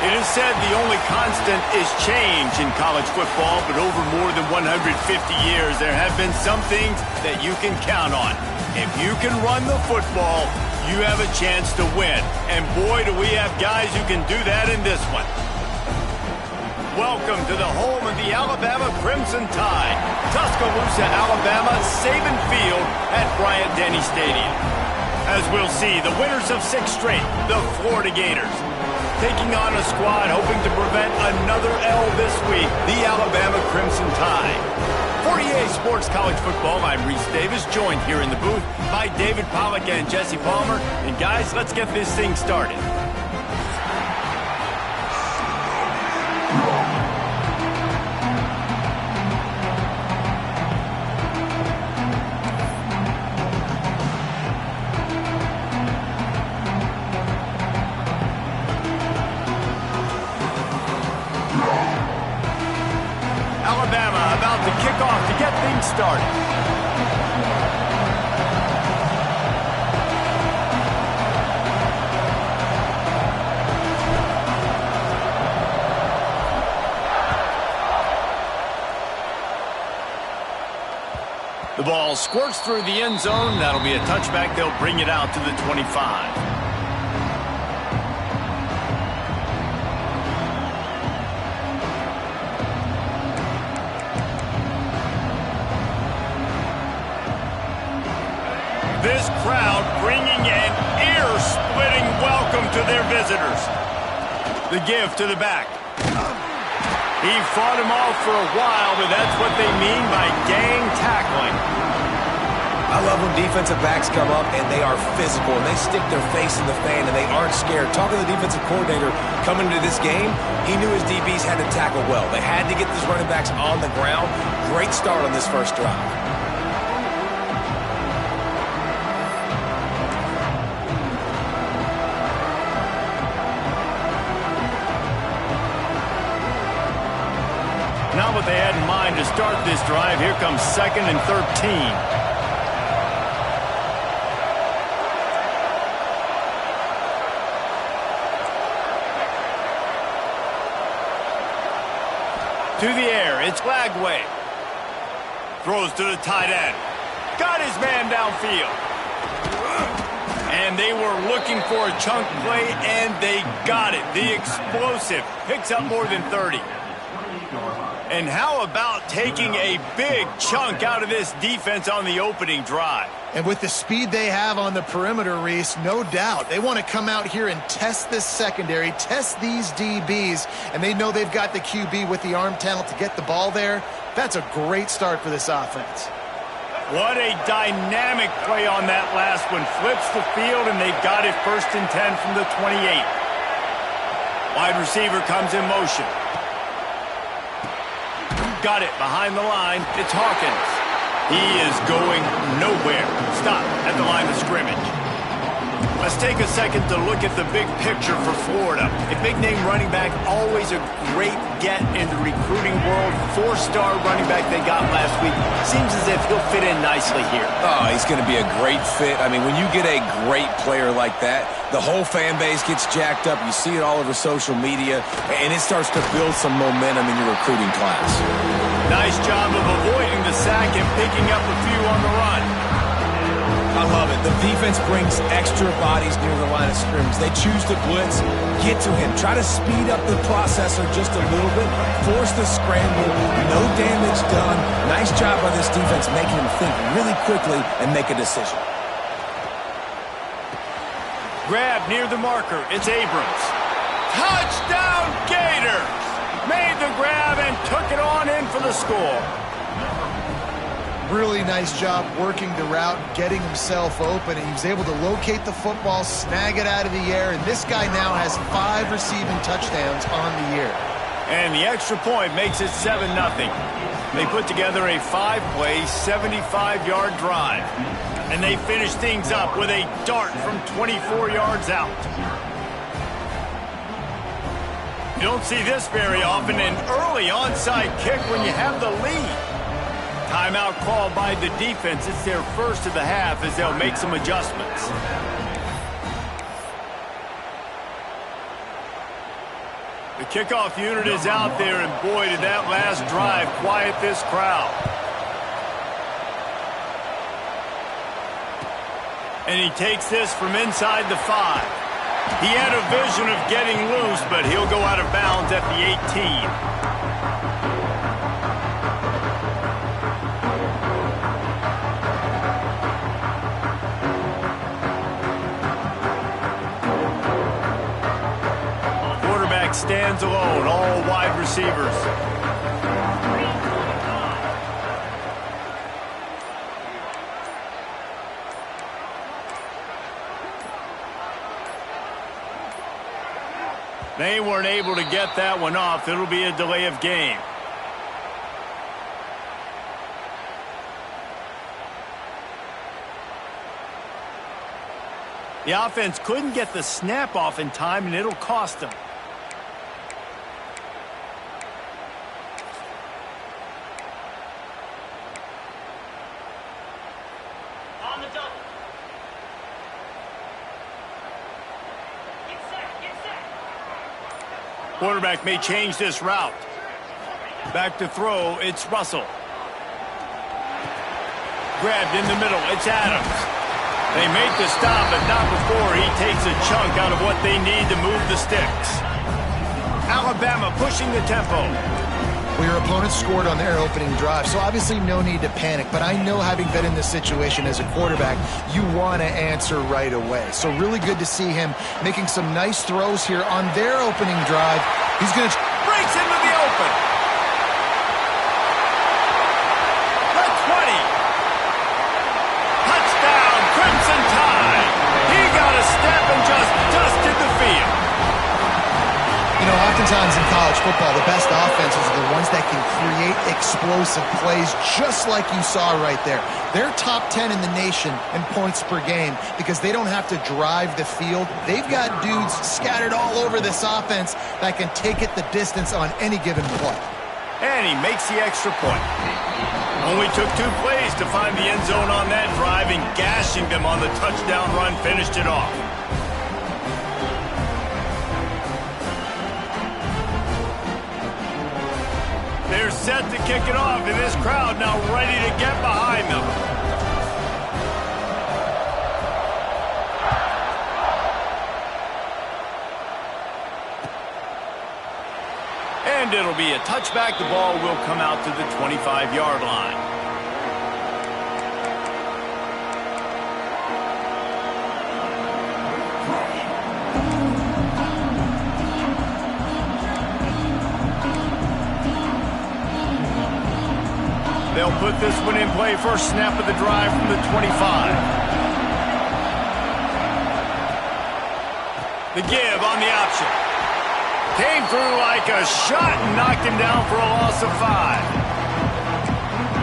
It is said the only constant is change in college football, but over more than 150 years, there have been some things that you can count on. If you can run the football, you have a chance to win. And boy, do we have guys who can do that in this one. Welcome to the home of the Alabama Crimson Tide. Tuscaloosa, Alabama, Saban Field at Bryant-Denny Stadium. As we'll see, the winners of 6 straight, the Florida Gators, taking on a squad hoping to prevent another L this week, the Alabama Crimson Tide. For EA Sports College Football, I'm Reese Davis, joined here in the booth by David Pollack and Jesse Palmer. And guys, let's get this thing started. Alabama about to kick off to get things started. The ball squirts through the end zone. That'll be a touchback. They'll bring it out to the 25. This crowd bringing an ear-splitting welcome to their visitors. The give to the back. He fought him off for a while, but that's what they mean by gang tackling. I love when defensive backs come up and they are physical and they stick their face in the fan and they aren't scared. Talking to the defensive coordinator coming into this game, he knew his DBs had to tackle well. They had to get these running backs on the ground. Great start on this first drive. Not what they had in mind to start this drive. Here comes 2nd and 13. To the air, it's Lagway. Throws to the tight end. Got his man downfield. And they were looking for a chunk play, and they got it. The explosive picks up more than 30. And how about taking a big chunk out of this defense on the opening drive? And with the speed they have on the perimeter, Reese, no doubt, they want to come out here and test this secondary, test these DBs, and they know they've got the QB with the arm talent to get the ball there. That's a great start for this offense. What a dynamic play on that last one. Flips the field, and they've got it 1st and 10 from the 28. Wide receiver comes in motion. Got it behind the line. It's Hawkins. He is going nowhere. Stop at the line of scrimmage. Let's take a second to look at the big picture for Florida. A big-name running back, always a great get in the recruiting world. 4-star running back they got last week. Seems as if he'll fit in nicely here. Oh, he's going to be a great fit. I mean, when you get a great player like that, the whole fan base gets jacked up. You see it all over social media, and it starts to build some momentum in your recruiting class. Nice job of avoiding the sack and picking up a few on the run. I love it. The defense brings extra bodies near the line of scrimmage. They choose to blitz, get to him, try to speed up the processor just a little bit, force the scramble, no damage done. Nice job by this defense making him think really quickly and make a decision. Grab near the marker. It's Abrams. Touchdown Gators! Made the grab and took it on in for the score. Really nice job working the route, getting himself open, and he was able to locate the football, snag it out of the air, and this guy now has 5 receiving touchdowns on the year. And the extra point makes it 7-0. They put together a 5-play, 75-yard drive. And they finish things up with a dart from 24 yards out. You don't see this very often, an early onside kick when you have the lead. Timeout called by the defense. It's their first of the half as they'll make some adjustments. kickoff unit is out there, and boy, did that last drive quiet this crowd. And he takes this from inside the 5. He had a vision of getting loose, but he'll go out of bounds at the 18. Quarterback stands alone, all wide receivers. They weren't able to get that one off. It'll be a delay of game. The offense couldn't get the snap off in time, and it'll cost them. On the double. Quarterback may change this route. Back to throw, it's Russell. Grabbed in the middle, it's Adams. They make the stop, but not before he takes a chunk out of what they need to move the sticks. Alabama pushing the tempo. Well, your opponent scored on their opening drive, so obviously no need to panic. But I know, having been in this situation as a quarterback, you want to answer right away. So really good to see him making some nice throws here on their opening drive. He's going to... Breaks into the open. The 20. Touchdown, Crimson Tide. He got a step and just dusted the field. You know, oftentimes in college football, the best offenses are the ones that can create explosive plays, just like you saw right there. They're top 10 in the nation in points per game because they don't have to drive the field. They've got dudes scattered all over this offense that can take it the distance on any given play. And he makes the extra point. Only took 2 plays to find the end zone on that drive, and gashing them on the touchdown run finished it off. They're set to kick it off, and this crowd now ready to get behind them. And it'll be a touchback. The ball will come out to the 25-yard line. They'll put this one in play. First snap of the drive from the 25. The give on the option. Came through like a shot and knocked him down for a loss of 5.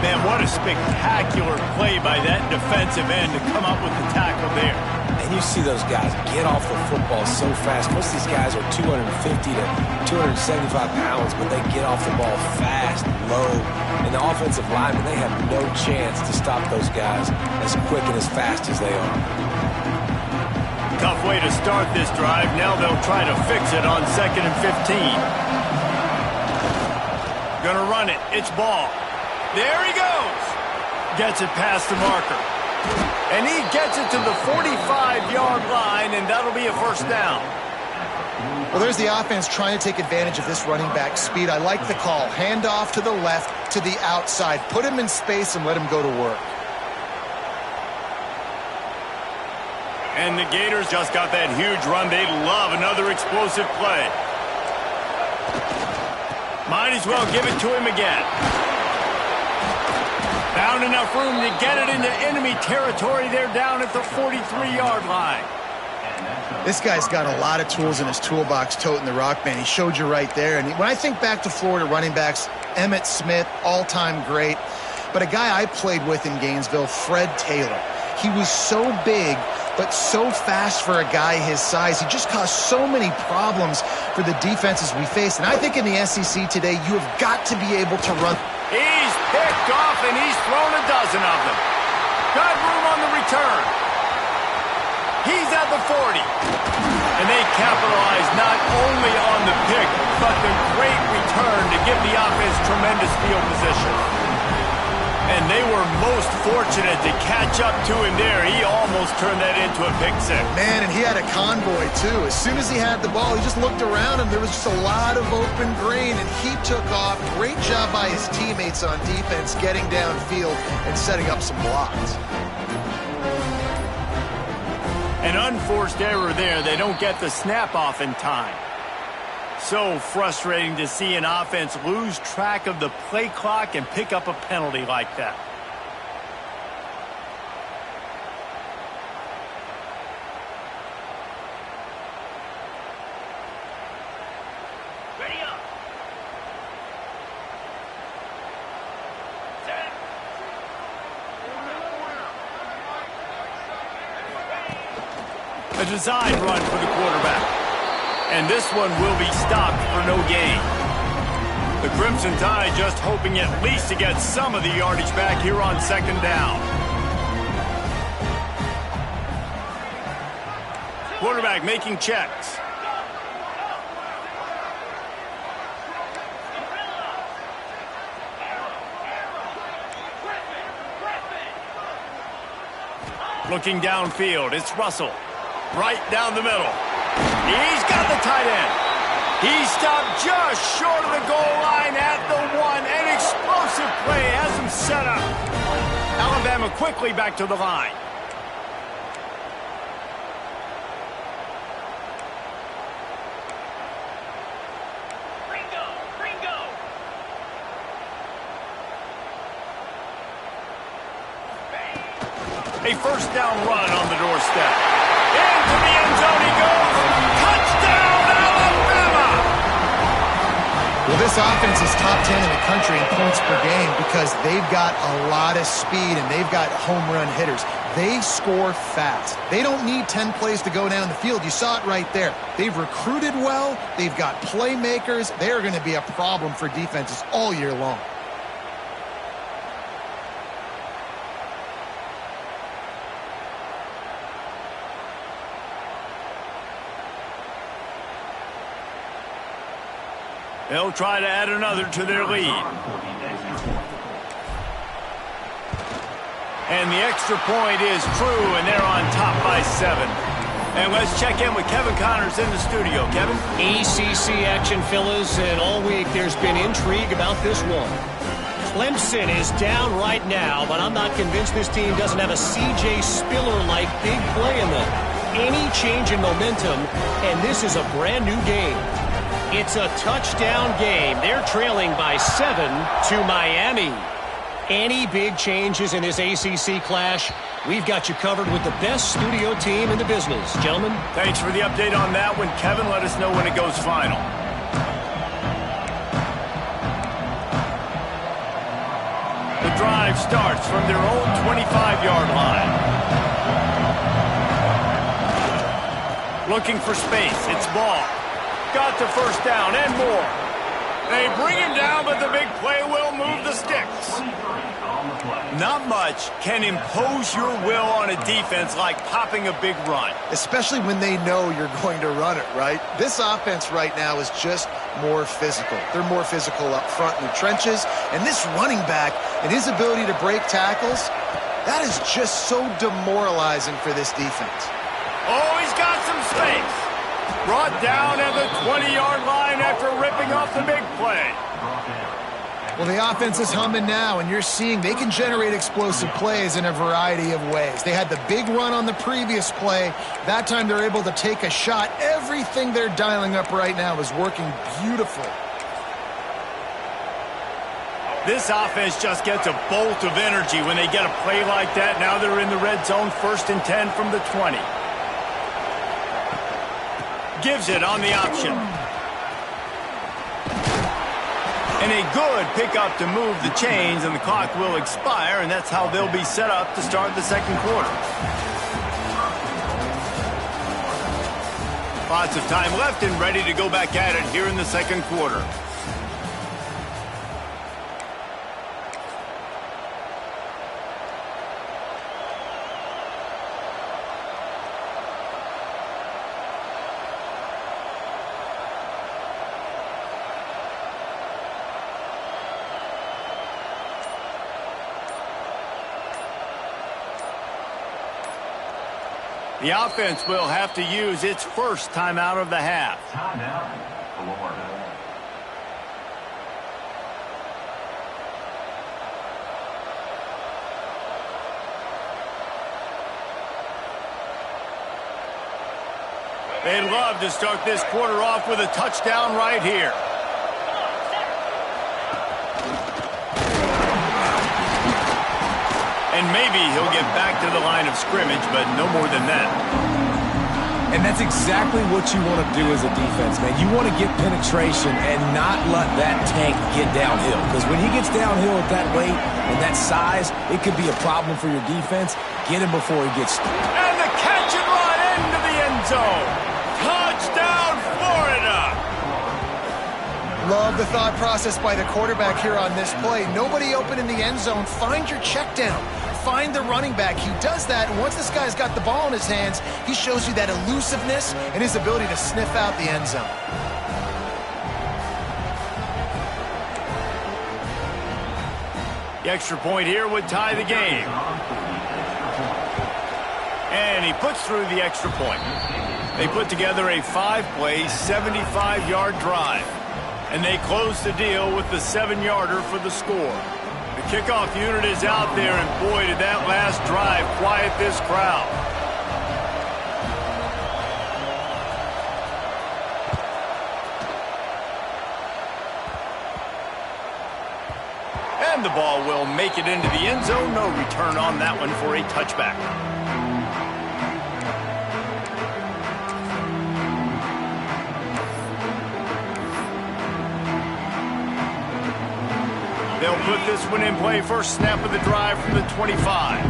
Man, what a spectacular play by that defensive end to come up with the tackle there. And you see those guys get off the football so fast. Most of these guys are 250 to 275 pounds, but they get off the ball fast, low. And the offensive linemen, they have no chance to stop those guys as quick and as fast as they are. Tough way to start this drive. Now they'll try to fix it on 2nd and 15. Gonna run it. It's Ball. There he goes. Gets it past the marker. And he gets it to the 45-yard line, and that'll be a first down. Well, there's the offense trying to take advantage of this running back speed. I like the call. Hand off to the left, to the outside. Put him in space and let him go to work. And the Gators just got that huge run. They love another explosive play. Might as well give it to him again. Found enough room to get it into enemy territory. They're down at the 43-yard line. This guy's got a lot of tools in his toolbox toting the rock, man. He showed you right there. And when I think back to Florida running backs, Emmitt Smith, all-time great. But a guy I played with in Gainesville, Fred Taylor. He was so big, but so fast for a guy his size. He just caused so many problems for the defenses we faced. And I think in the SEC today, you have got to be able to run. He's picked off, and he's thrown a dozen of them. Got room on the return. He's at the 40. And they capitalized not only on the pick, but the great return to give the offense tremendous field position. And they were most fortunate to catch up to him there. He almost turned that into a pick six. Man, and he had a convoy, too. As soon as he had the ball, he just looked around him. There was just a lot of open green, and he took off. Great job by his teammates on defense, getting downfield and setting up some blocks. An unforced error there. They don't get the snap off in time. So frustrating to see an offense lose track of the play clock and pick up a penalty like that. Ready up. Set. A design run for the quarterback. And this one will be stopped for no gain. The Crimson Tide just hoping at least to get some of the yardage back here on second down. Quarterback making checks. Looking downfield, it's Russell. Right down the middle. He's got the tight end. He stopped just short of the goal line at the one. An explosive play has him set up. Alabama quickly back to the line. Ringo. A first down run on the doorstep. Into the end zone he goes. Touchdown, Alabama! Well, this offense is top 10 in the country in points per game because they've got a lot of speed and they've got home run hitters. They score fast. They don't need 10 plays to go down the field. You saw it right there. They've recruited well. They've got playmakers. They are going to be a problem for defenses all year long. They'll try to add another to their lead. And the extra point is true, and they're on top by 7. And let's check in with Kevin Connors in the studio. Kevin? ACC action, fellas, and all week there's been intrigue about this one. Clemson is down right now, but I'm not convinced this team doesn't have a C.J. Spiller-like big play in them. Any change in momentum, and this is a brand new game. It's a touchdown game. They're trailing by 7 to Miami. Any big changes in this ACC clash, we've got you covered with the best studio team in the business. Gentlemen. Thanks for the update on that one, Kevin. Let us know when it goes final. The drive starts from their own 25-yard line. Looking for space. It's Ball. Got the first down and more. They bring him down, but the big play will move the sticks. Not much can impose your will on a defense like popping a big run. Especially when they know you're going to run it, right? This offense right now is just more physical. They're more physical up front in the trenches. And this running back and his ability to break tackles, that is just so demoralizing for this defense. Oh, he's got some space. Brought down at the 20-yard line after ripping off the big play. Well, the offense is humming now, and you're seeing they can generate explosive plays in a variety of ways. They had the big run on the previous play. That time they're able to take a shot. Everything they're dialing up right now is working beautifully. This offense just gets a bolt of energy when they get a play like that. Now they're in the red zone, 1st and 10 from the 20. Gives it on the option. And a good pickup to move the chains, and the clock will expire, and that's how they'll be set up to start the second quarter. Lots of time left and ready to go back at it here in the second quarter. The offense will have to use its first timeout of the half. Timeout, Florida. They'd love to start this quarter off with a touchdown right here. And maybe he'll get back to the line of scrimmage, but no more than that. And that's exactly what you want to do as a defense, man. You want to get penetration and not let that tank get downhill. Because when he gets downhill at that weight and that size, it could be a problem for your defense. Get him before he gets stuck. And the catch and run into the end zone. Touchdown, Florida! Love the thought process by the quarterback here on this play. Nobody open in the end zone. Find your check down. Find the running back. He does that, and once this guy's got the ball in his hands, he shows you that elusiveness and his ability to sniff out the end zone. The extra point here would tie the game. And he puts through the extra point. They put together a 5-play, 75-yard drive. And they close the deal with the 7-yarder for the score. The kickoff unit is out there, and boy, did that last drive quiet this crowd. And the ball will make it into the end zone. No return on that one for a touchback. They'll put this one in play. First snap of the drive from the 25.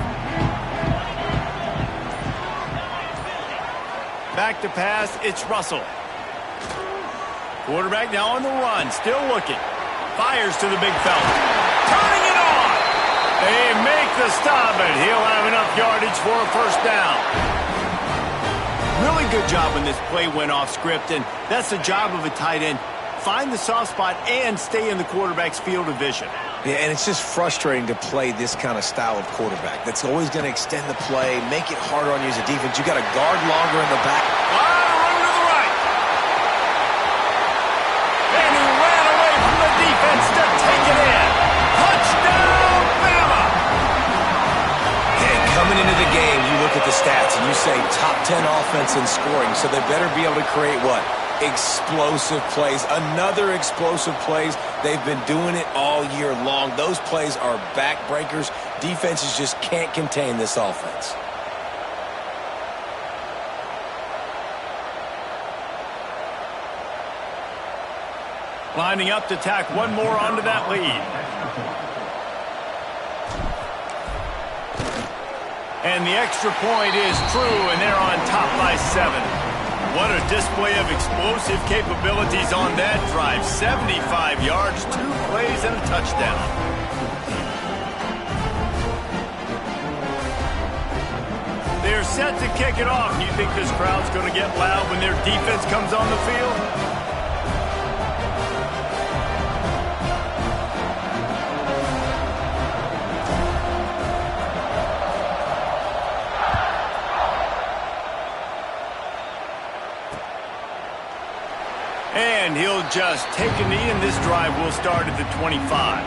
Back to pass, it's Russell. Quarterback now on the run, still looking. Fires to the big fella. Turning it on! They make the stop, and he'll have enough yardage for a first down. Really good job when this play went off script, and that's the job of a tight end. Find the soft spot and stay in the quarterback's field of vision. Yeah, and it's just frustrating to play this kind of style of quarterback. That's always going to extend the play, make it harder on you as a defense. You got to guard longer in the back. Run to the right. And he ran away from the defense to take it in. Touchdown, Bama! And coming into the game, you look at the stats and you say top 10 offense in scoring, so they better be able to create what? Explosive plays. Another explosive plays. They've been doing it all year long. Those plays are backbreakers. Defenses just can't contain this offense. Lining up to tack one more onto that lead. And the extra point is true, and they're on top by 7. What a display of explosive capabilities on that drive. 75 yards, 2 plays, and a touchdown. They're set to kick it off. You think this crowd's going to get loud when their defense comes on the field? And he'll just take a knee, and this drive will start at the 25.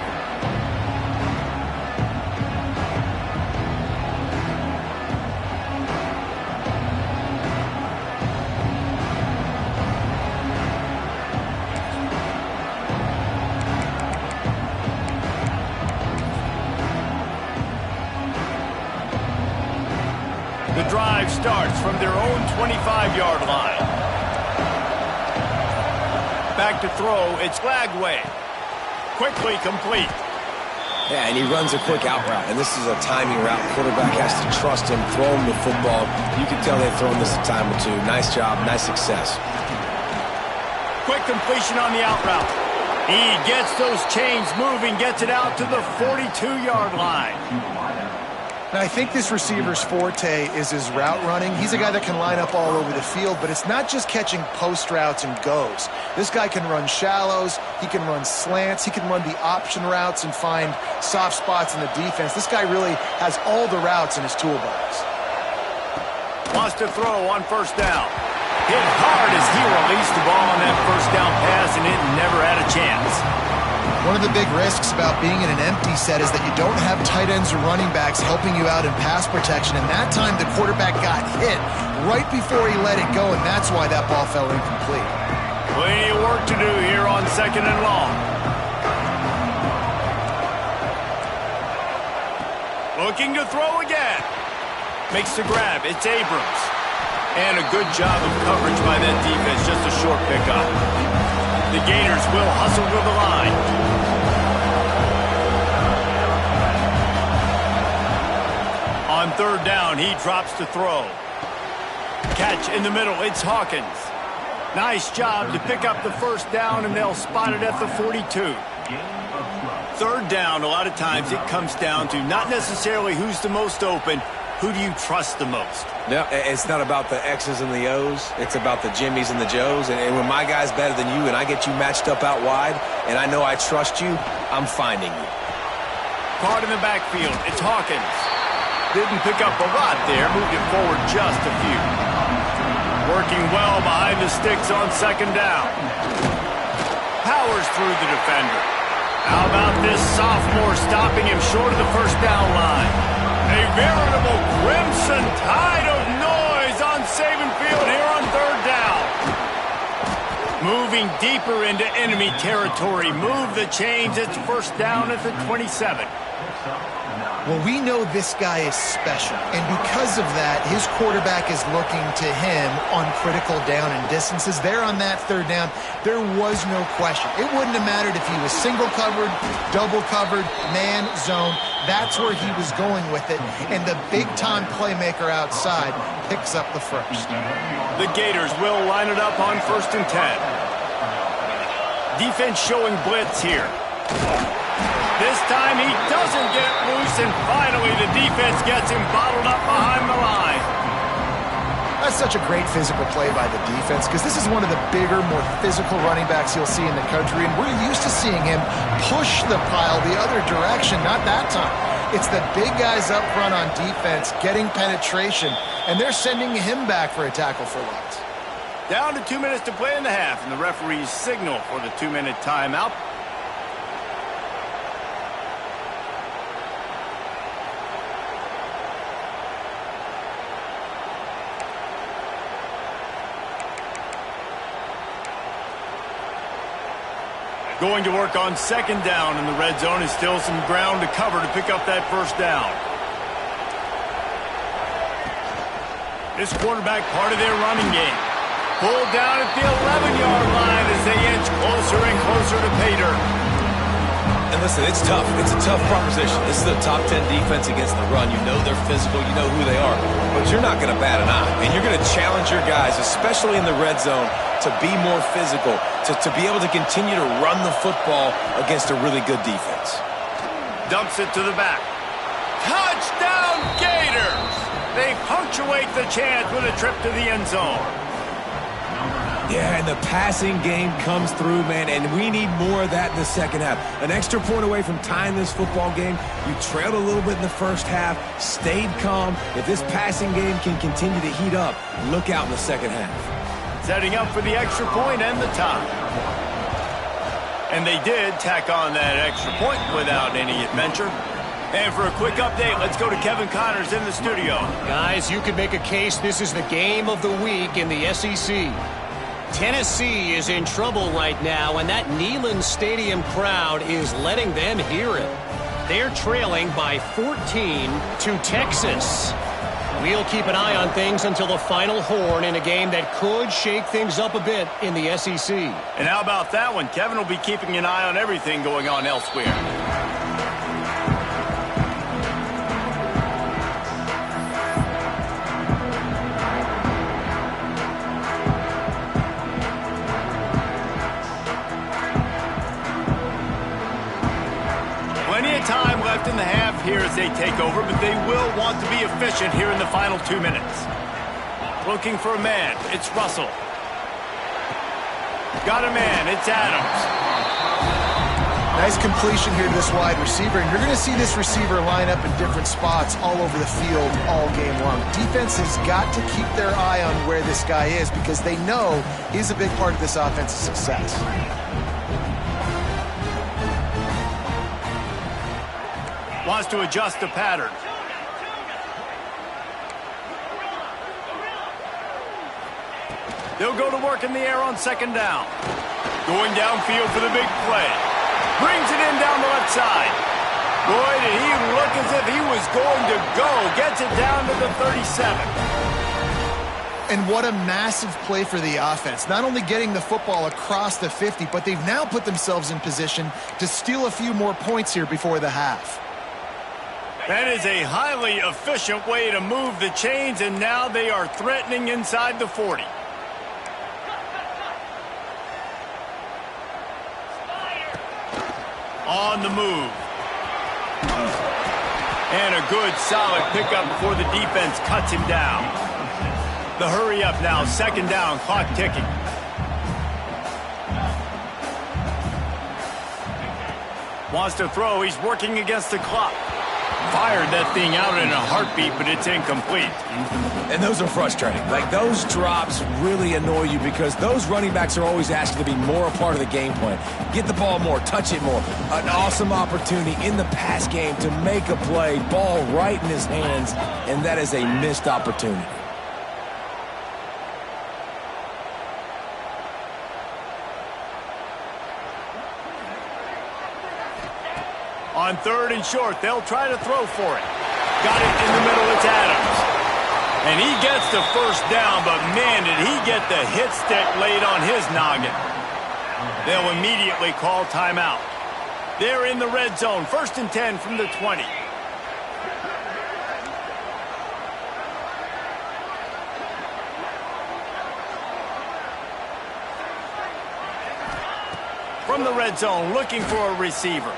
The drive starts from their own 25-yard line. Back to throw, it's Lagway. Quickly complete. Yeah, and he runs a quick out route, and this is a timing route. Quarterback has to trust him, throw him the football. You can tell they've thrown this a time or two. Nice job, nice success. Quick completion on the out route. He gets those chains moving, gets it out to the 42-yard line. Now, I think this receiver's forte is his route running. He's a guy that can line up all over the field, but it's not just catching post routes and goes. This guy can run shallows, he can run slants, he can run the option routes and find soft spots in the defense. This guy really has all the routes in his toolbox. Wants to throw on first down. Hit hard as he released the ball on that first down pass, and it never had a chance. One of the big risks about being in an empty set is that you don't have tight ends or running backs helping you out in pass protection. And that time the quarterback got hit right before he let it go, and that's why that ball fell incomplete. Plenty of work to do here on 2nd and long. Looking to throw again. Makes the grab. It's Abrams. And a good job of coverage by that defense. Just a short pickup. The Gators will hustle to the line. On 3rd down, he drops to throw. Catch in the middle. It's Hawkins. Nice job to pick up the first down, and they'll spot it at the 42. 3rd down, a lot of times it comes down to not necessarily who's the most open, who do you trust the most? No, it's not about the X's and the O's. It's about the Jimmies and the Joes. And when my guy's better than you and I get you matched up out wide and I know I trust you, I'm finding you. Caught in the backfield. It's Hawkins. Didn't pick up a lot there. Moved it forward just a few. Working well behind the sticks on 2nd down. Powers through the defender. How about this sophomore stopping him short of the first down line? A veritable crimson tide of noise on Saban Field here on 3rd down. Moving deeper into enemy territory. Move the chains. It's first down at the 27. Well, we know this guy is special, and because of that, his quarterback is looking to him on critical down and distances. There on that 3rd down, there was no question. It wouldn't have mattered if he was single covered, double covered, man, zone. That's where he was going with it, and the big-time playmaker outside picks up the first. The Gators will line it up on 1st and 10. Defense showing blitz here. This time he doesn't get loose, and finally the defense gets him bottled up behind the line. That's such a great physical play by the defense because this is one of the bigger, more physical running backs you'll see in the country, and we're used to seeing him push the pile the other direction. Not that time. It's the big guys up front on defense getting penetration, and they're sending him back for a tackle for loss. Down to 2 minutes to play in the half, and the referees signal for the 2-minute timeout. Going to work on 2nd down in the red zone. Is still some ground to cover to pick up that first down. This quarterback part of their running game. Pulled down at the 11-yard line as they inch closer and closer to pay dirt. And listen, it's tough. It's a tough proposition. This is a top 10 defense against the run. You know they're physical. You know who they are. But you're not going to bat an eye. And you're going to challenge your guys, especially in the red zone, to be more physical, to be able to continue to run the football against a really good defense. Dumps it to the back. Touchdown, Gators! They punctuate the chance with a trip to the end zone. Yeah, and the passing game comes through, man, and we need more of that in the second half. An extra point away from tying this football game. You trailed a little bit in the first half, stayed calm. If this passing game can continue to heat up, look out in the second half. Setting up for the extra point and the tie. And they did tack on that extra point without any adventure. And for a quick update, let's go to Kevin Connors in the studio. Guys, you could make a case this is the game of the week in the SEC. Tennessee is in trouble right now, and that Neyland Stadium crowd is letting them hear it. They're trailing by 14 to Texas. We'll keep an eye on things until the final horn in a game that could shake things up a bit in the SEC. And how about that one? Kevin will be keeping an eye on everything going on elsewhere. Plenty of time left in the half here as they take over, but they will want to be efficient here in the final 2 minutes. Looking for a man. It's Russell. Got a man. It's Adams. Nice completion here to this wide receiver, and you're going to see this receiver line up in different spots all over the field all game long. Defense has got to keep their eye on where this guy is because they know he's a big part of this offense's success. Wants to adjust the pattern. They'll go to work in the air on second down. Going downfield for the big play. Brings it in down the left side. Boy, did he look as if he was going to go. Gets it down to the 37. And what a massive play for the offense. Not only getting the football across the 50, but they've now put themselves in position to steal a few more points here before the half. That is a highly efficient way to move the chains, and now they are threatening inside the 40. On the move. And a good, solid pickup before the defense cuts him down. The hurry up now, second down, clock ticking. Wants to throw, he's working against the clock. Fired that thing out in a heartbeat, but it's incomplete. And those are frustrating. Like, those drops really annoy you because those running backs are always asking to be more a part of the game plan. Get the ball more, touch it more. An awesome opportunity in the pass game to make a play, ball right in his hands, and that is a missed opportunity. On third and short, they'll try to throw for it. Got it in the middle, it's Adams. And he gets the first down, but man, did he get the hit stick laid on his noggin. They'll immediately call timeout. They're in the red zone, 1st and 10 from the 20. From the red zone, looking for a receiver.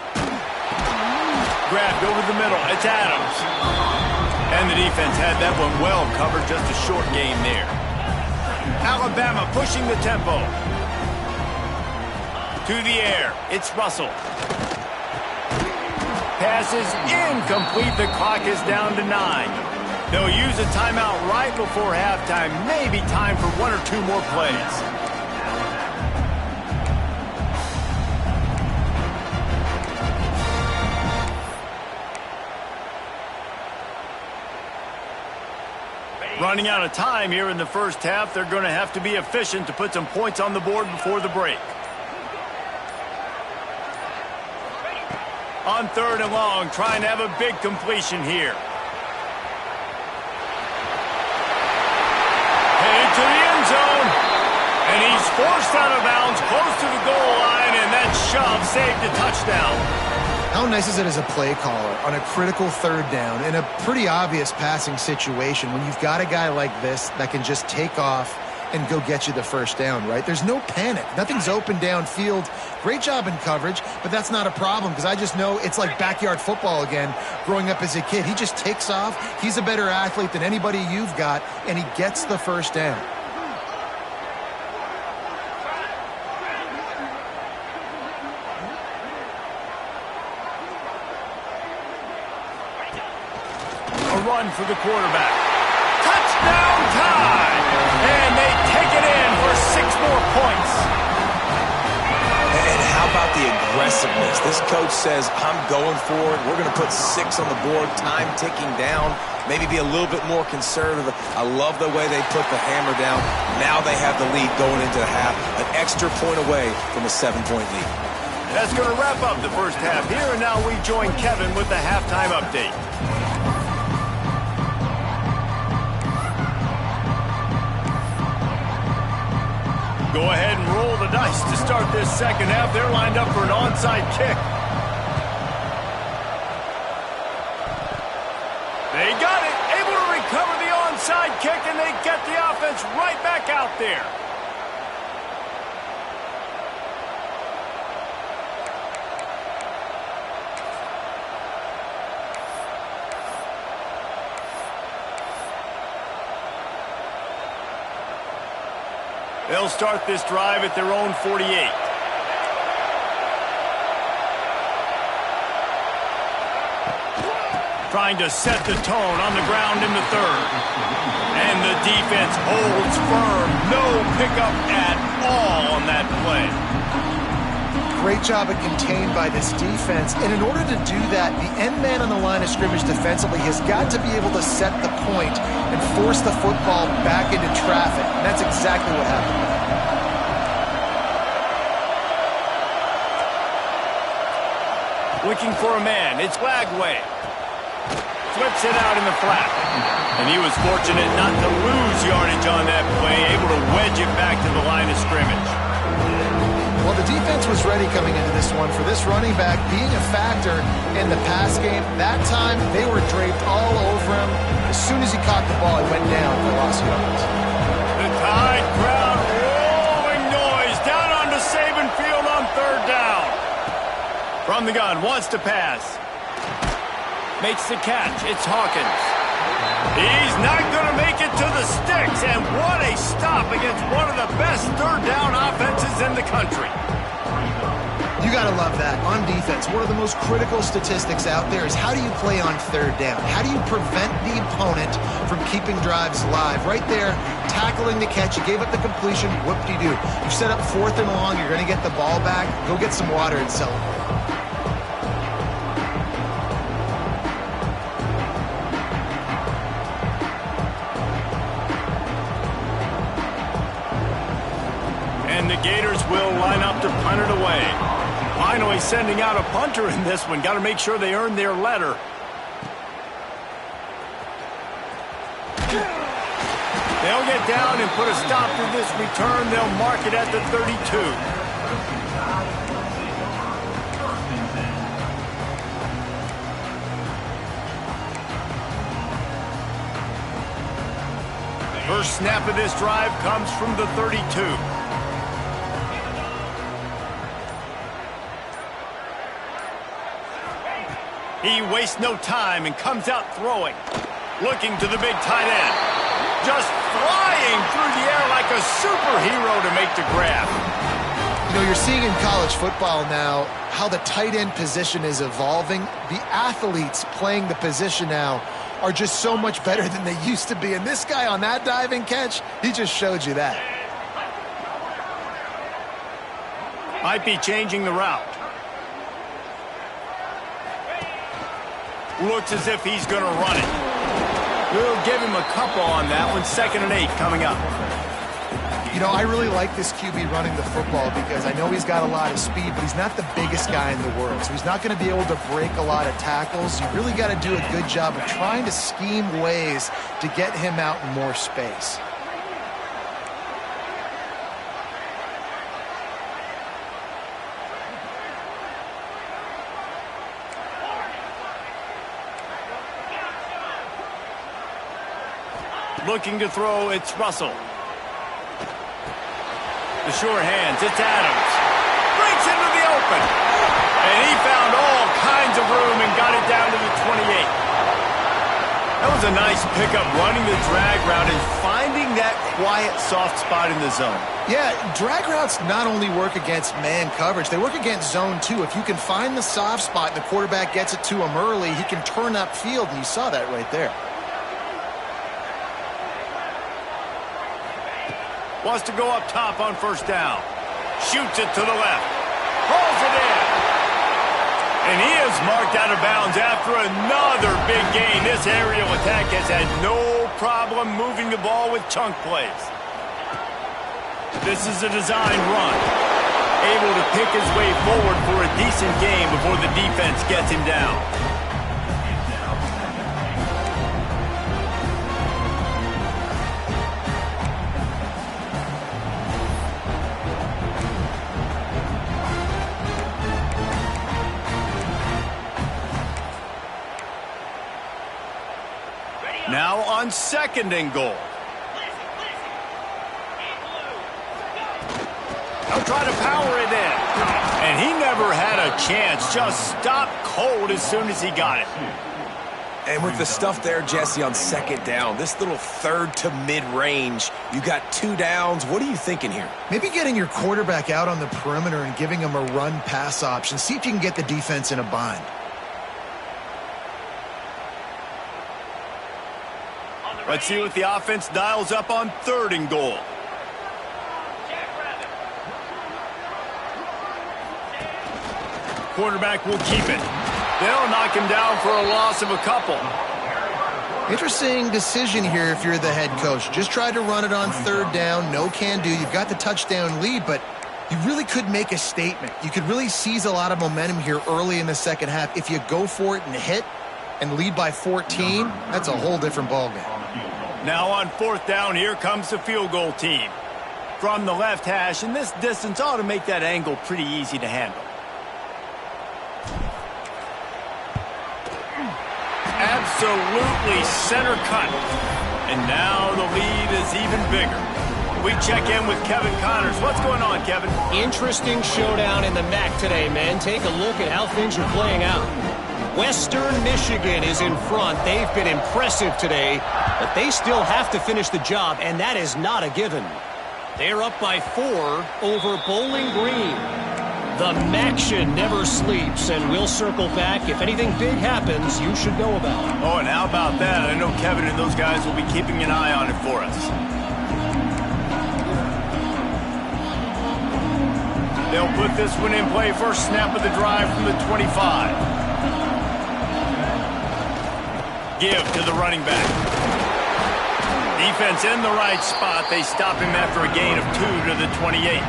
Grabbed over the middle. It's Adams. And the defense had that one well covered. Just a short game there. Alabama pushing the tempo. To the air. It's Russell. Pass is incomplete. The clock is down to 9. They'll use a timeout right before halftime. Maybe time for 1 or 2 more plays. Running out of time here in the first half. They're going to have to be efficient to put some points on the board before the break. On third and long, trying to have a big completion here. Headed to the end zone. And he's forced out of bounds, close to the goal line, and that shove saved a touchdown. How nice is it as a play caller on a critical third down in a pretty obvious passing situation when you've got a guy like this that can just take off and go get you the first down, right? There's no panic. Nothing's open downfield. Great job in coverage, but that's not a problem because I just know it's like backyard football again growing up as a kid. He just takes off. He's a better athlete than anybody you've got, and he gets the first down. Run for the quarterback. Touchdown time! And they take it in for 6 more points. And how about the aggressiveness? This coach says, I'm going for it. We're going to put 6 on the board, time ticking down, maybe be a little bit more conservative. I love the way they put the hammer down. Now they have the lead going into the half, an extra point away from a 7-point lead. That's going to wrap up the first half here, and now we join Kevin with the halftime update. Go ahead and roll the dice to start this second half. They're lined up for an onside kick. They got it. Able to recover the onside kick, and they get the offense right back out there. They'll start this drive at their own 48. trying to set the tone on the ground in the third. And the defense holds firm. No pickup at all on that play. Great job of contained by this defense. And in order to do that, the end man on the line of scrimmage defensively has got to be able to set the point and force the football back into traffic. And that's exactly what happened. Looking for a man. It's Lagway. Flips it out in the flat. And he was fortunate not to lose yardage on that play, able to wedge it back to the line of scrimmage. Well, the defense was ready coming into this one for this running back being a factor in the pass game. That time, they were draped all over him. As soon as he caught the ball, he went down for lost yards. The Tide crowd rolling noise down onto Saban Field on third down. From the gun, wants to pass. Makes the catch. It's Hawkins. He's not going to make it to the sticks, and what a stop against one of the best third down offenses in the country. You got to love that. On defense, one of the most critical statistics out there is how do you play on third down? How do you prevent the opponent from keeping drives alive? Right there, tackling the catch. You gave up the completion. Whoop-de-doo. You set up 4th and long. You're going to get the ball back. Go get some water and celebrate. And the Gators will line up to punt it away. Finally sending out a punter in this one. Got to make sure they earn their letter. They'll get down and put a stop to this return. They'll mark it at the 32. First snap of this drive comes from the 32. He wastes no time and comes out throwing. Looking to the big tight end. Just flying through the air like a superhero to make the grab. You know, you're seeing in college football now how the tight end position is evolving. The athletes playing the position now are just so much better than they used to be. And this guy on that diving catch, he just showed you that. Might be changing the route. Looks as if he's going to run it. We'll give him a couple on that one. 2nd and 8 coming up. You know, I really like this QB running the football because I know he's got a lot of speed, but he's not the biggest guy in the world. So he's not going to be able to break a lot of tackles. You really got to do a good job of trying to scheme ways to get him out in more space. Looking to throw, it's Russell. The short hands, it's Adams. Breaks into the open. And he found all kinds of room and got it down to the 28. That was a nice pickup, running the drag route and finding that quiet, soft spot in the zone. Yeah, drag routes not only work against man coverage, they work against zone too. If you can find the soft spot and the quarterback gets it to him early, he can turn upfield, and you saw that right there. Wants to go up top on first down. Shoots it to the left. Pulls it in. And he is marked out of bounds after another big gain. This aerial attack has had no problem moving the ball with chunk plays. This is a design run. Able to pick his way forward for a decent game before the defense gets him down. Now on 2nd and goal. They'll try to power it in. And he never had a chance. Just stopped cold as soon as he got it. And with the stuff there, Jesse, on 2nd down, this little 3rd to mid-range, you got 2 downs. What are you thinking here? Maybe getting your quarterback out on the perimeter and giving him a run-pass option. See if you can get the defense in a bind. Let's see what the offense dials up on 3rd and goal. Quarterback will keep it. They'll knock him down for a loss of a couple. Interesting decision here if you're the head coach. Just tried to run it on 3rd down. No can do. You've got the touchdown lead, but you really could make a statement. You could really seize a lot of momentum here early in the second half. If you go for it and hit and lead by 14, that's a whole different ballgame. Now on 4th down, here comes the field goal team. From the left hash, and this distance ought to make that angle pretty easy to handle. Absolutely center cut. And now the lead is even bigger. We check in with Kevin Connors. What's going on, Kevin? Interesting showdown in the MAC today, man. Take a look at how things are playing out. Western Michigan is in front. They've been impressive today, but they still have to finish the job, and that is not a given. They're up by 4 over Bowling Green. The MACtion never sleeps, and we'll circle back. If anything big happens, you should know about it. Oh, and how about that? I know Kevin and those guys will be keeping an eye on it for us. They'll put this one in play. First snap of the drive from the 25. Give to the running back. Defense in the right spot. They stop him after a gain of 2 to the 28.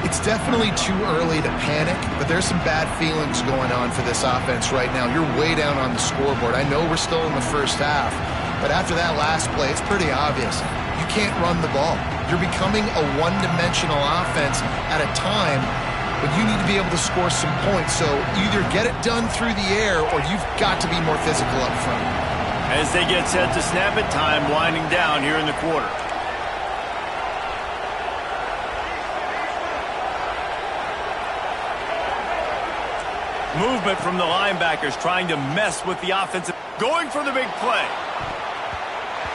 It's definitely too early to panic, but there's some bad feelings going on for this offense right now. You're way down on the scoreboard. I know we're still in the first half, but after that last play, it's pretty obvious. You can't run the ball. You're becoming a one-dimensional offense at a time when you need to be able to score some points. So either get it done through the air or you've got to be more physical up front. As they get set to snap it, time winding down here in the quarter. Movement from the linebackers trying to mess with the offensive. Going for the big play.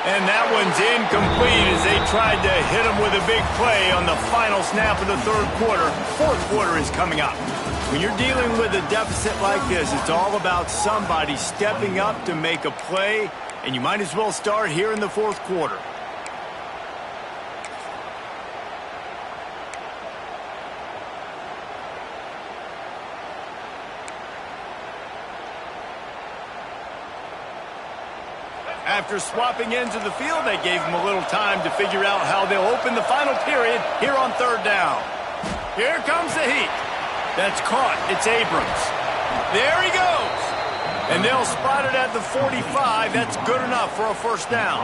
And that one's incomplete as they tried to hit him with a big play on the final snap of the 3rd quarter. 4th quarter is coming up. When you're dealing with a deficit like this, it's all about somebody stepping up to make a play, and you might as well start here in the 4th quarter. After swapping into the field, they gave him a little time to figure out how they'll open the final period here on 3rd down. Here comes the heat. That's caught. It's Abrams. There he goes. And they'll spot it at the 45. That's good enough for a first down.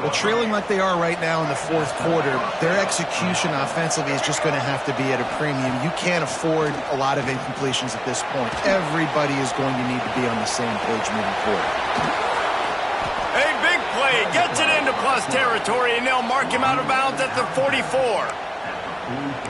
Well, trailing like they are right now in the 4th quarter, their execution offensively is just going to have to be at a premium. You can't afford a lot of incompletions at this point. Everybody is going to need to be on the same page moving forward. A big play gets it into plus territory, and they'll mark him out of bounds at the 44.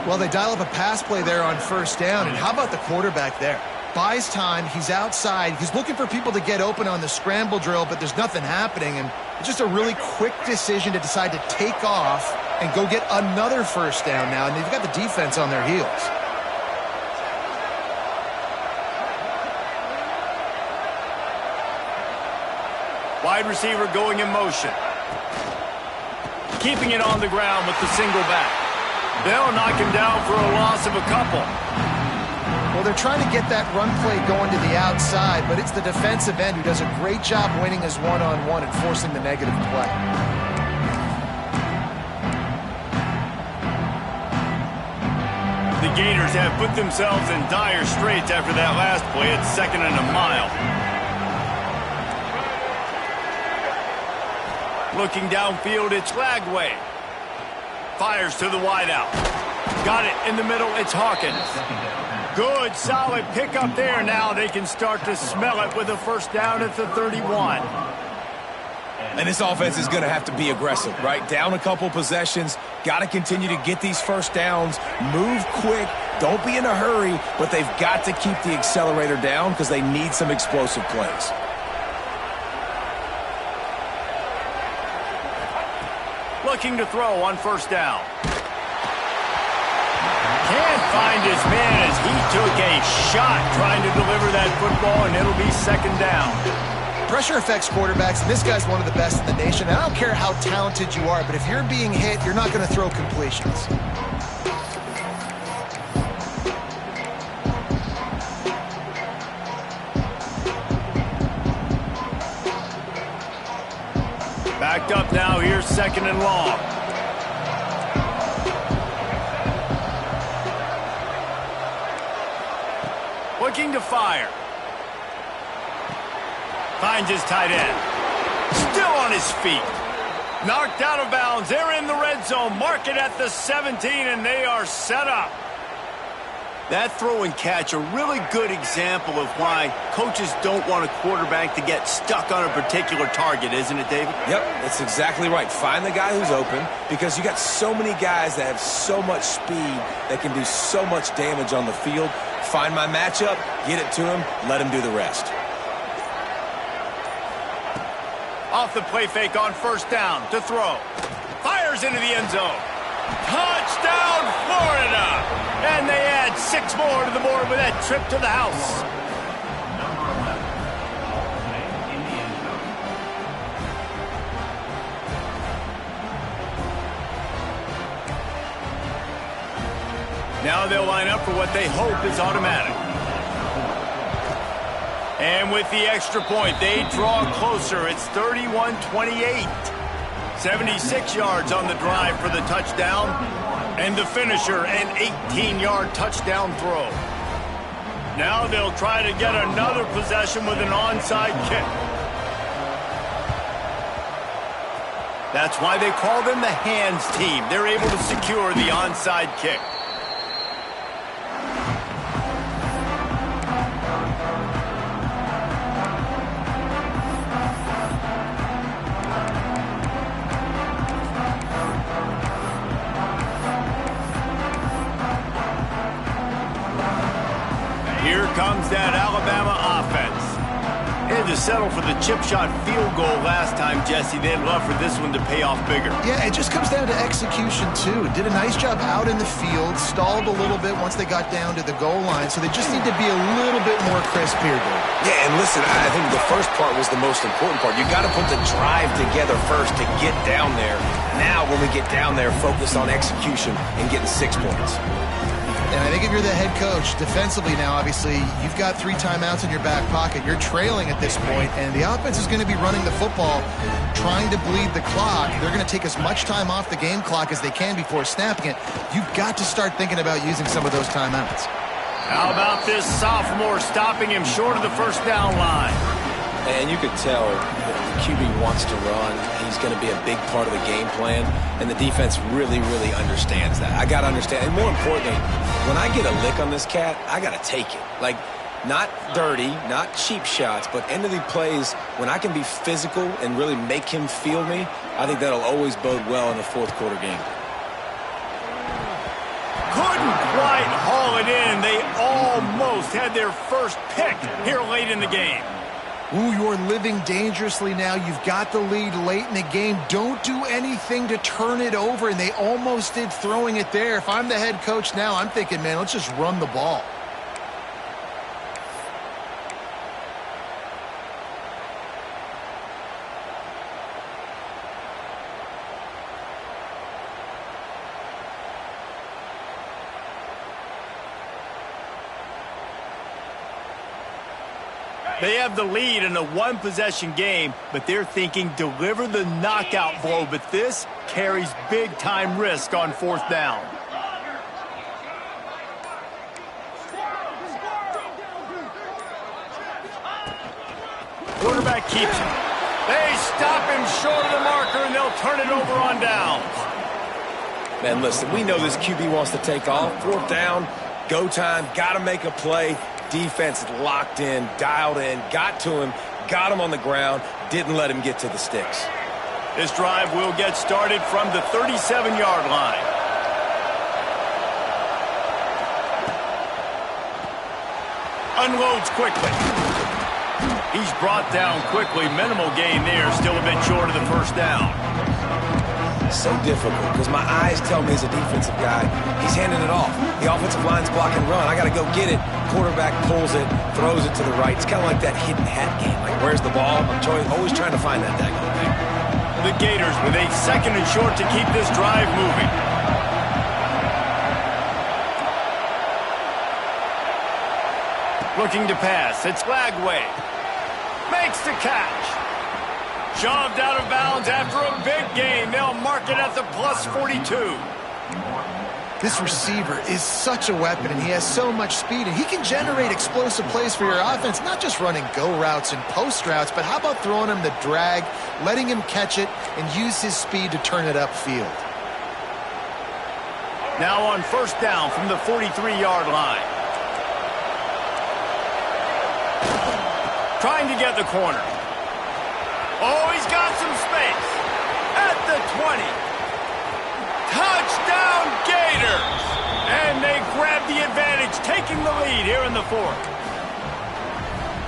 Well, they dial up a pass play there on 1st down, and how about the quarterback there? Buys time, he's outside, he's looking for people to get open on the scramble drill, but there's nothing happening, and it's just a really quick decision to decide to take off and go get another first down now, and they've got the defense on their heels. Wide receiver going in motion. Keeping it on the ground with the single back. They'll knock him down for a loss of a couple. Well, they're trying to get that run play going to the outside, but it's the defensive end who does a great job winning his one-on-one and forcing the negative play. The Gators have put themselves in dire straits after that last play. It's 2nd and a mile. Looking downfield, it's Lagway. Fires to the wideout. Got it in the middle, it's Hawkins. Good, solid pickup there. Now they can start to smell it with a first down at the 31. And this offense is going to have to be aggressive, right? Down a couple possessions, got to continue to get these first downs, move quick, don't be in a hurry, but they've got to keep the accelerator down because they need some explosive plays. Looking to throw on first down. Can't find his man as he took a shot trying to deliver that football, and it'll be 2nd down. Pressure affects quarterbacks, and this guy's one of the best in the nation. I don't care how talented you are, but if you're being hit, you're not going to throw completions. Backed up now, here's 2nd and long. Looking to fire. Finds his tight end. Still on his feet. Knocked out of bounds. They're in the red zone. Mark it at the 17, and they are set up. That throw and catch, a really good example of why coaches don't want a quarterback to get stuck on a particular target, isn't it, David? Yep, that's exactly right. Find the guy who's open, because you got so many guys that have so much speed that can do so much damage on the field. Find my matchup, get it to him, let him do the rest. Off the play fake on 1st down to throw. Fires into the end zone. Touchdown, Florida! And they add 6 more to the board with that trip to the house. Number 11, ball play in the end zone. Now they'll line up for what they hope is automatic. And with the extra point, they draw closer. It's 31-28. 76 yards on the drive for the touchdown. And the finisher, an 18-yard touchdown throw. Now they'll try to get another possession with an onside kick. That's why they call them the hands team. They're able to secure the onside kick. Here comes that Alabama offense. They had to settle for the chip shot field goal last time, Jesse. They'd love for this one to pay off bigger. Yeah, it just comes down to execution, too. Did a nice job out in the field, stalled a little bit once they got down to the goal line, so they just need to be a little bit more crisp here, Dave. Yeah, and listen, I think the first part was the most important part. You got to put the drive together first to get down there. Now, when we get down there, focus on execution and getting 6 points. And I think if you're the head coach, defensively now, obviously, you've got 3 timeouts in your back pocket. You're trailing at this point, and the offense is going to be running the football, trying to bleed the clock. They're going to take as much time off the game clock as they can before snapping it. You've got to start thinking about using some of those timeouts. How about this sophomore stopping him short of the 1st down line? And you could tell if the QB wants to run, he's going to be a big part of the game plan, and the defense really, really understands that. I got to understand, and more importantly, when I get a lick on this cat, I got to take it. Like, not dirty, not cheap shots, but end of the plays, when I can be physical and really make him feel me, I think that'll always bode well in a 4th quarter game. Couldn't quite haul it in. They almost had their first pick here late in the game. Ooh, you're living dangerously now. You've got the lead late in the game. Don't do anything to turn it over, and they almost did throwing it there. If I'm the head coach now, I'm thinking, man, let's just run the ball. They have the lead in a 1-possession game, but they're thinking deliver the knockout blow, but this carries big-time risk on 4th down. Quarterback keeps him. They stop him short of the marker, and they'll turn it over on downs. Man, listen, we know this QB wants to take off. 4th down, go time, got to make a play. Defense locked in, dialed in, got to him, got him on the ground, didn't let him get to the sticks. This drive will get started from the 37-yard line. Unloads quickly. He's brought down quickly. Minimal gain there, still a bit short of the 1st down. so difficult because my eyes tell me as a defensive guy, he's handing it off. The offensive line's blocking run. I got to go get it. Quarterback pulls it, throws it to the right. It's kind of like that hidden hat game. Like, where's the ball? I'm always trying to find that daggone thing. The Gators with a 2nd and short to keep this drive moving. Looking to pass. It's Lagway. Makes the catch. Shoved out of bounds after a big gain. They'll mark it at the plus 42. This receiver is such a weapon, and he has so much speed, and he can generate explosive plays for your offense, not just running go routes and post routes, but how about throwing him the drag, letting him catch it, and use his speed to turn it upfield. Now on 1st down from the 43-yard line. Trying to get the corner. Oh, he's got some space. At the 20. Touchdown, Gators! And they grab the advantage, taking the lead here in the 4th.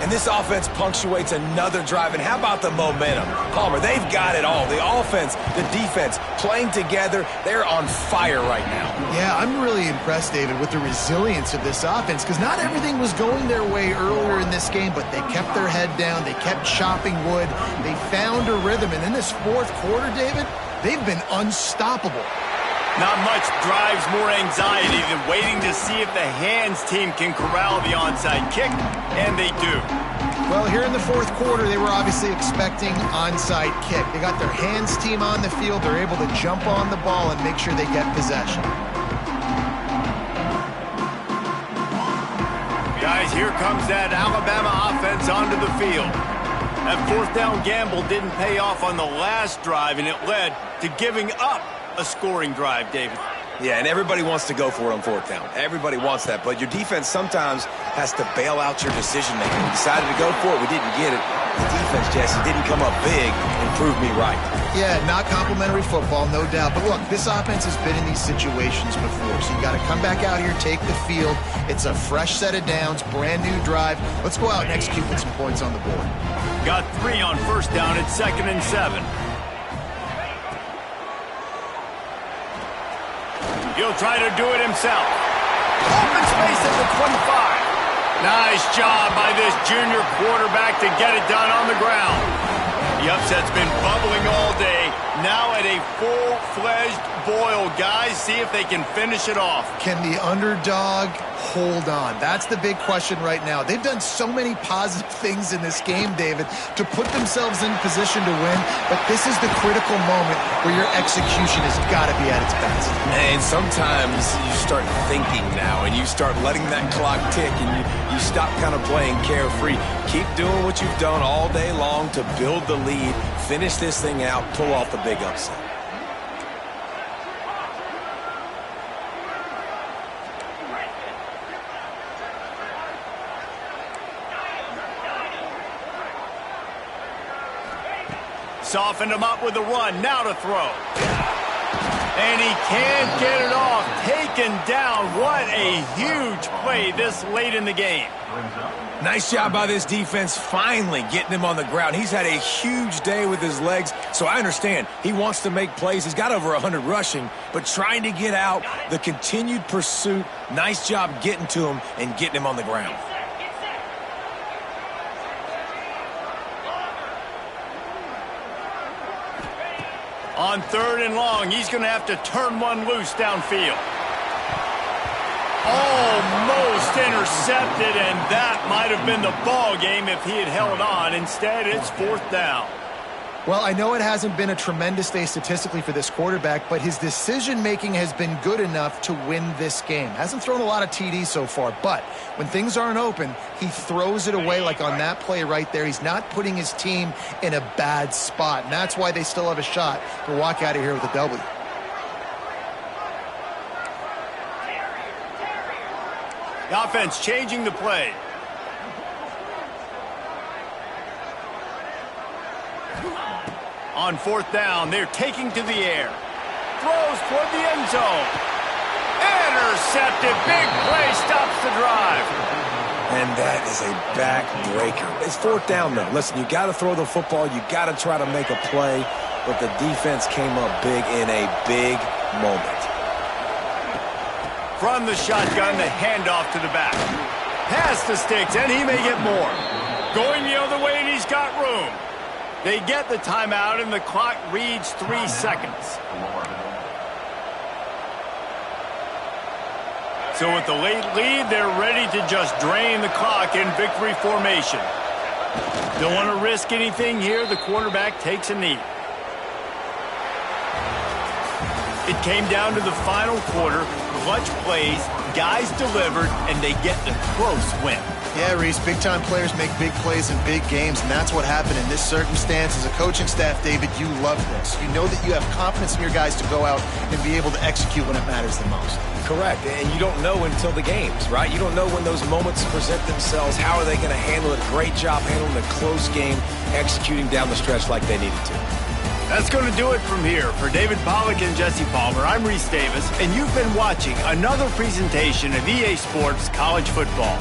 And this offense punctuates another drive. And how about the momentum? Palmer, they've got it all. The offense, the defense, playing together. They're on fire right now. Yeah, I'm really impressed, David, with the resilience of this offense, because not everything was going their way earlier in this game, but they kept their head down. They kept chopping wood. They found a rhythm. And in this 4th quarter, David, they've been unstoppable. Not much drives more anxiety than waiting to see if the hands team can corral the onside kick, and they do. Well, here in the 4th quarter, they were obviously expecting onside kick. They got their hands team on the field. They're able to jump on the ball and make sure they get possession. Guys, here comes that Alabama offense onto the field. That 4th down gamble didn't pay off on the last drive, and it led to giving up a scoring drive, David. Yeah, and everybody wants to go for it on 4th down. Everybody wants that, but your defense sometimes has to bail out your decision-making. We decided to go for it. We didn't get it. The defense, Jesse, didn't come up big and prove me right. Yeah, not complimentary football, no doubt. But look, this offense has been in these situations before, so you got to come back out here, take the field. It's a fresh set of downs, brand new drive. Let's go out and execute with some points on the board. Got 3 on 1st down. It's 2nd and 7. He'll try to do it himself. Open space at the 25. Nice job by this junior quarterback to get it done on the ground. The upset's been bubbling all day. Now at a full-fledged boil. Guys, see if they can finish it off. Can the underdog hold on? That's the big question right now. They've done so many positive things in this game, David, to put themselves in position to win, but this is the critical moment where your execution has got to be at its best. And sometimes you start thinking now, and you start letting that clock tick, and you stop kind of playing carefree. Keep doing what you've done all day long to build the lead, finish this thing out, pull off the big upset. Softened him up with the run. Now to throw. And he can't get it off. Taken down. What a huge play this late in the game. Nice job by this defense finally getting him on the ground. He's had a huge day with his legs, so I understand. He wants to make plays. He's got over 100 rushing, but trying to get out, the continued pursuit, nice job getting to him and getting him on the ground. On 3rd and long, he's going to have to turn one loose downfield. Almost intercepted, and that might have been the ball game if he had held on. Instead, it's 4th down. Well, I know it hasn't been a tremendous day statistically for this quarterback, but his decision-making has been good enough to win this game. Hasn't thrown a lot of TDs so far, but when things aren't open, he throws it away like on that play right there. He's not putting his team in a bad spot, and that's why they still have a shot to walk out of here with a W. The offense changing the play. On 4th down, they're taking to the air. Throws toward the end zone. Intercepted. Big play stops the drive. And that is a backbreaker. It's 4th down, though. Listen, you got to throw the football. You got to try to make a play. but the defense came up big in a big moment. From the shotgun, the handoff to the back. Pass to Sticks, and he may get more. Going the other way, and he's got room. They get the timeout, and the clock reads 3 seconds. So with the late lead, they're ready to just drain the clock in victory formation. Don't want to risk anything here. The quarterback takes a knee. It came down to the final quarter. Clutch plays, guys delivered, and they get the close win. Yeah, Reese, big-time players make big plays in big games, and that's what happened in this circumstance. As a coaching staff, David, you love this. You know that you have confidence in your guys to go out and be able to execute when it matters the most. Correct, and you don't know until the games, right? You don't know when those moments present themselves. How are they going to handle it? Great job handling a close game, executing down the stretch like they needed to. That's going to do it from here. For David Pollack and Jesse Palmer, I'm Reese Davis, and you've been watching another presentation of EA Sports College Football.